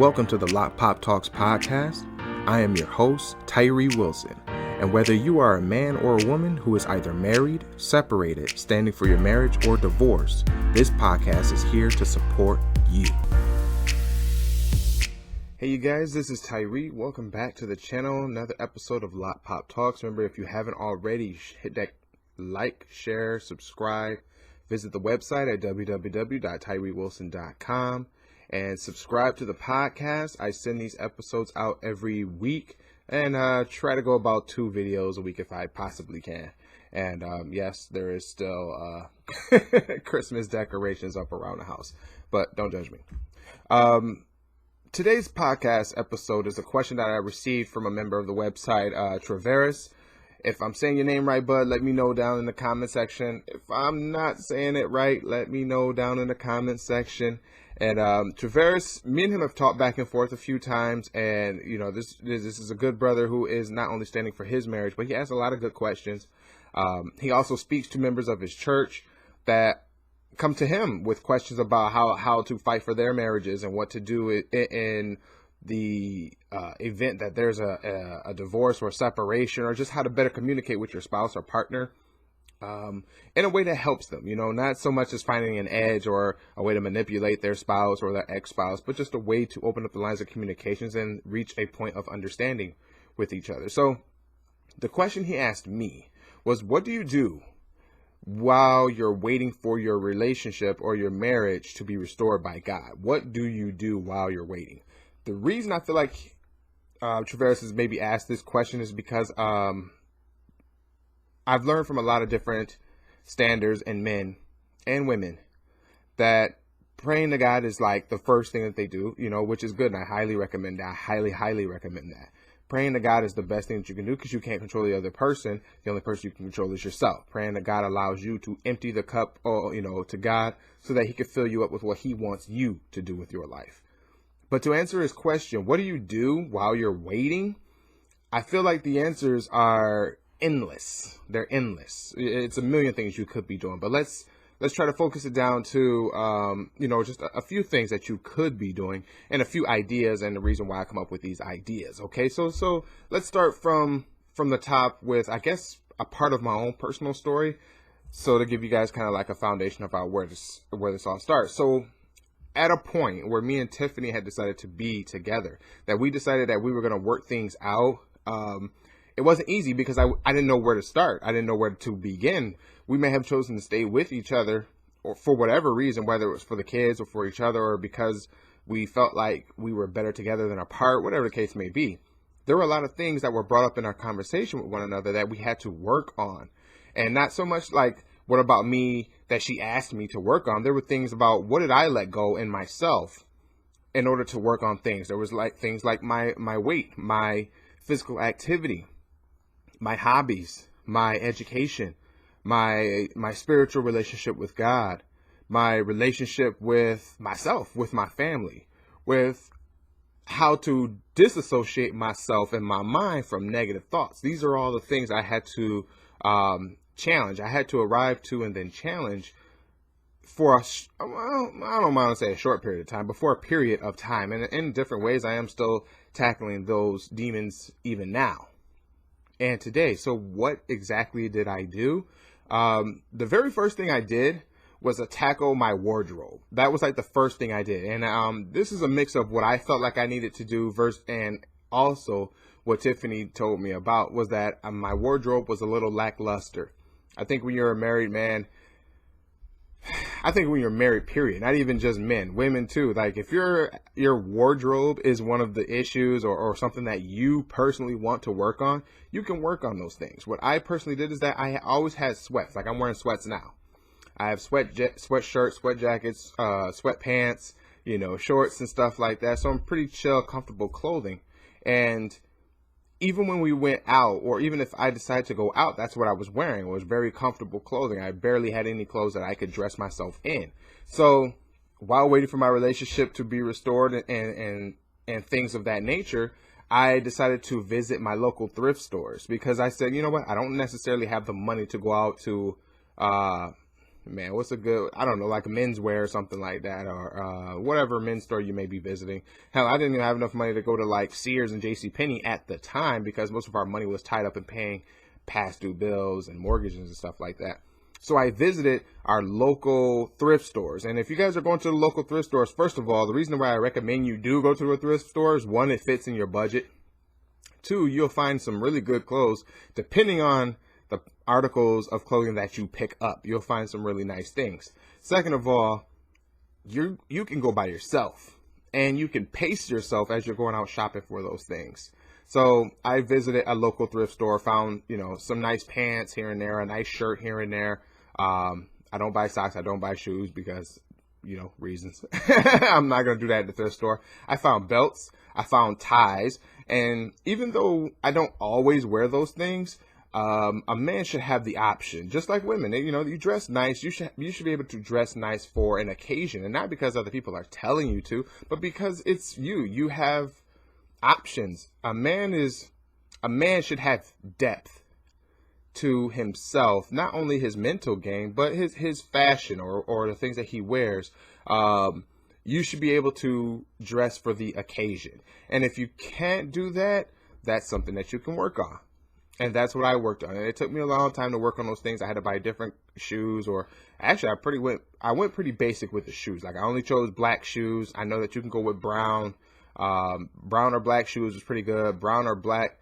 Welcome to the Lock Pop Talks podcast. I am your host, Tyree Wilson, and whether you are a man or a woman who is either married, separated, standing for your marriage, or divorced, this podcast is here to support you. Hey you guys, this is Tyree. Welcome back to the channel. Another episode of Lock Pop Talks. Remember, if you haven't already, hit that like, share, subscribe. Visit the website at www.tyreewilson.com. And subscribe to the podcast. I send these episodes out every week and try to go about 2 videos a week if I possibly can. And yes, there is still Christmas decorations up around the house, but don't judge me. Today's podcast episode is a question that I received from a member of the website, Traveris. If I'm saying your name right, bud, let me know down in the comment section. If I'm not saying it right, let me know down in the comment section. And Traveris, me and him have talked back and forth a few times, and you know, this is a good brother who is not only standing for his marriage, but he asks a lot of good questions. He also speaks to members of his church that come to him with questions about how to fight for their marriages and what to do in the event that there's a divorce or a separation, or just how to better communicate with your spouse or partner. In a way that helps them, you know, not so much as finding an edge or a way to manipulate their spouse or their ex-spouse, but just a way to open up the lines of communications and reach a point of understanding with each other. So the question he asked me was, what do you do while you're waiting for your relationship or your marriage to be restored by God? What do you do while you're waiting? The reason I feel like Traveris has maybe asked this question is because I've learned from a lot of different standards and men and women that praying to God is like the first thing that they do, you know, which is good. And I highly recommend that. I highly recommend that. Praying to God is the best thing that you can do because you can't control the other person. The only person you can control is yourself. Praying to God allows you to empty the cup, to God, so that he can fill you up with what he wants you to do with your life. But to answer his question, what do you do while you're waiting? I feel like the answers are endless. They're endless. It's a million things you could be doing, but let's try to focus it down to just a few things that you could be doing and a few ideas and the reason why I come up with these ideas. Okay, so let's start from the top with, I guess, a part of my own personal story, so to give you guys kind of like a foundation about where this all starts. So at a point where me and Tiffany had decided to be together, that we decided that we were going to work things out. It wasn't easy because I didn't know where to start. I didn't know where to begin. We may have chosen to stay with each other or for whatever reason, whether it was for the kids or for each other, or because we felt like we were better together than apart, whatever the case may be. There were a lot of things that were brought up in our conversation with one another that we had to work on. And not so much like, what about me that she asked me to work on? There were things about, what did I let go in myself in order to work on things? There was like things like my weight, my physical activity, my hobbies, my education, my spiritual relationship with God, my relationship with myself, with my family, with how to disassociate myself and my mind from negative thoughts. These are all the things I had to challenge. I had to arrive to and then challenge for I don't want to say a short period of time, but for a period of time. And in different ways, I am still tackling those demons even now and today. So what exactly did I do? The very first thing I did was to tackle my wardrobe. That was like the first thing I did. And this is a mix of what I felt like I needed to do and also what Tiffany told me about was that my wardrobe was a little lackluster. I think when you're a married man, when you're married, period, not even just men, women too. Like if your wardrobe is one of the issues or something that you personally want to work on, you can work on those things. What I personally did is that I always had sweats. Like I'm wearing sweats now. I have sweatshirts, sweat jackets, sweatpants, shorts and stuff like that. So I'm pretty chill, comfortable clothing. And even when we went out, or even if I decided to go out, that's what I was wearing. It was very comfortable clothing. I barely had any clothes that I could dress myself in. So while waiting for my relationship to be restored and things of that nature, I decided to visit my local thrift stores because I said, you know what? I don't necessarily have the money to go out to man, what's a good, I don't know, like a menswear or something like that, or whatever men's store you may be visiting. Hell, I didn't even have enough money to go to like Sears and JCPenney at the time because most of our money was tied up in paying past due bills and mortgages and stuff like that. So I visited our local thrift stores. And if you guys are going to the local thrift stores, first of all, the reason why I recommend you do go to a thrift store is, one, it fits in your budget. Two, you'll find some really good clothes depending on the articles of clothing that you pick up. You'll find some really nice things. Second of all, you can go by yourself and you can pace yourself as you're going out shopping for those things. So I visited a local thrift store, found, some nice pants here and there, a nice shirt here and there. I don't buy socks. I don't buy shoes because, reasons. I'm not going to do that at the thrift store. I found belts. I found ties. And even though I don't always wear those things, a man should have the option, just like women. You dress nice. You should be able to dress nice for an occasion, and not because other people are telling you to, but because it's you. You have options. A man should have depth to himself, not only his mental game, but his fashion or the things that he wears. You should be able to dress for the occasion. And if you can't do that, that's something that you can work on. And that's what I worked on. And it took me a long time to work on those things. I had to buy different shoes, or actually I went pretty basic with the shoes. Like, I only chose black shoes. I know that you can go with brown. Brown or black shoes was pretty good. Brown or black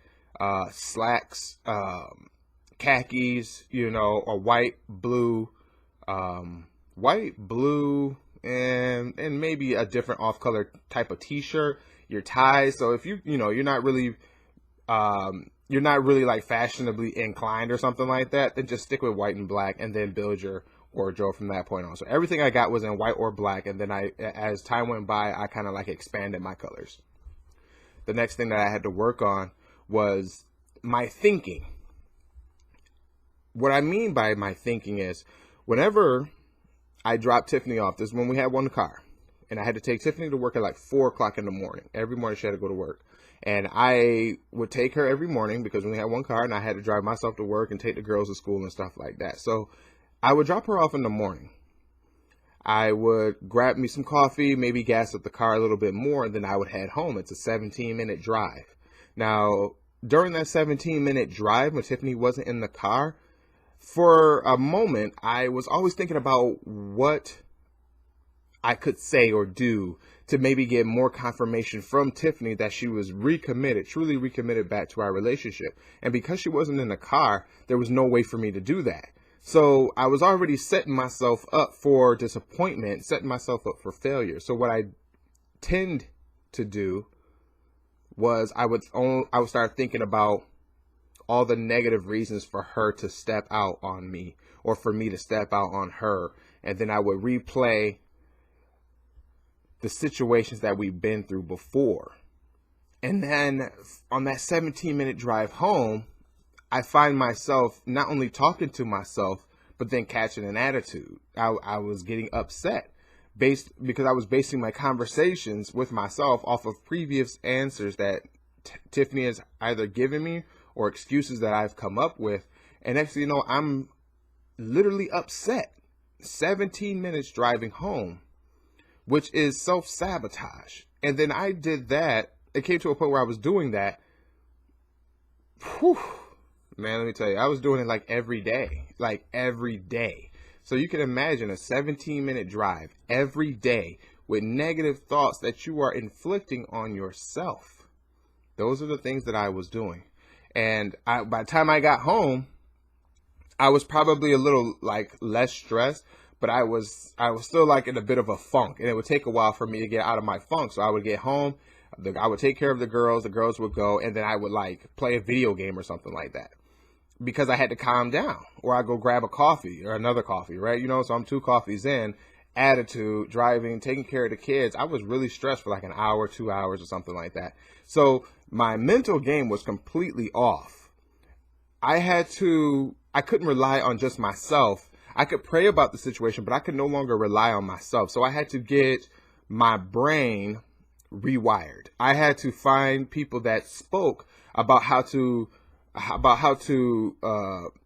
slacks, khakis, or white, blue, and maybe a different off-color type of t-shirt. Your ties. So if you're not really like fashionably inclined or something like that, then just stick with white and black and then build your wardrobe from that point on. So everything I got was in white or black, and then as time went by, I kind of like expanded my colors. The next thing that I had to work on was my thinking. What I mean by my thinking is, whenever I dropped Tiffany off, this is when we had one car, and I had to take Tiffany to work at like 4 o'clock in the morning. Every morning she had to go to work. And I would take her every morning because we only had one car, and I had to drive myself to work and take the girls to school and stuff like that. So I would drop her off in the morning. I would grab me some coffee, maybe gas up the car a little bit more, and then I would head home. It's a 17-minute drive. Now, during that 17-minute drive, when Tiffany wasn't in the car, for a moment, I was always thinking about what I could say or do to maybe get more confirmation from Tiffany that she was truly recommitted back to our relationship. And because she wasn't in the car, there was no way for me to do that. So I was already setting myself up for disappointment, setting myself up for failure. So what I tend to do was I would start thinking about all the negative reasons for her to step out on me, or for me to step out on her. And then I would replay the situations that we've been through before. And then on that 17-minute drive home, I find myself not only talking to myself, but then catching an attitude. I was getting upset because I was basing my conversations with myself off of previous answers that Tiffany has either given me or excuses that I've come up with. And next thing you know, I'm literally upset. 17 minutes driving home, which is self-sabotage. And then I did that. It came to a point where I was doing that. Whew, man, let me tell you, I was doing it like every day. So you can imagine a 17-minute drive every day with negative thoughts that you are inflicting on yourself. Those are the things that I was doing. And by the time I got home, I was probably a little like less stressed, but I was still like in a bit of a funk, and it would take a while for me to get out of my funk. So I would get home, I would take care of the girls would go, and then I would like play a video game or something like that, because I had to calm down, or I go grab a coffee or another coffee, right? So I'm 2 coffees in, attitude, driving, taking care of the kids. I was really stressed for like an hour, 2 hours or something like that. So my mental game was completely off. I couldn't rely on just myself. I could pray about the situation, but I could no longer rely on myself. So I had to get my brain rewired. I had to find people that spoke about how to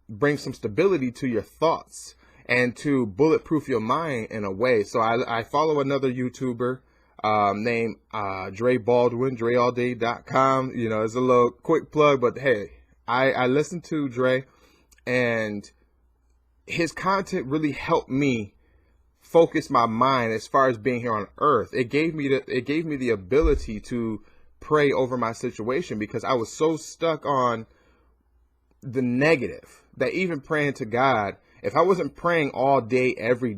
bring some stability to your thoughts and to bulletproof your mind in a way. So I follow another YouTuber named Dre Baldwin, dreallday.com. You know, it's a little quick plug, but hey, I listen to Dre, and his content really helped me focus my mind as far as being here on earth. It gave me the ability to pray over my situation, because I was so stuck on the negative that even praying to God, if I wasn't praying all day, every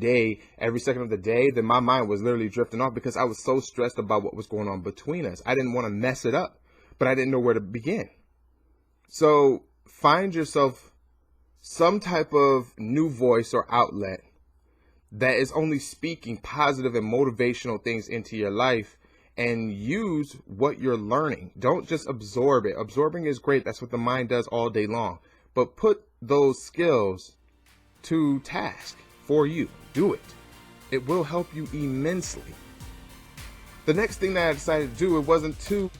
second of the day, then my mind was literally drifting off, because I was so stressed about what was going on between us. I didn't want to mess it up, but I didn't know where to begin. So find yourself some type of new voice or outlet that is only speaking positive and motivational things into your life, and use what you're learning. Don't just absorb it. Absorbing is great. That's what the mind does all day long. But put those skills to task for you. Do it. It will help you immensely. The next thing that I decided to do, it wasn't to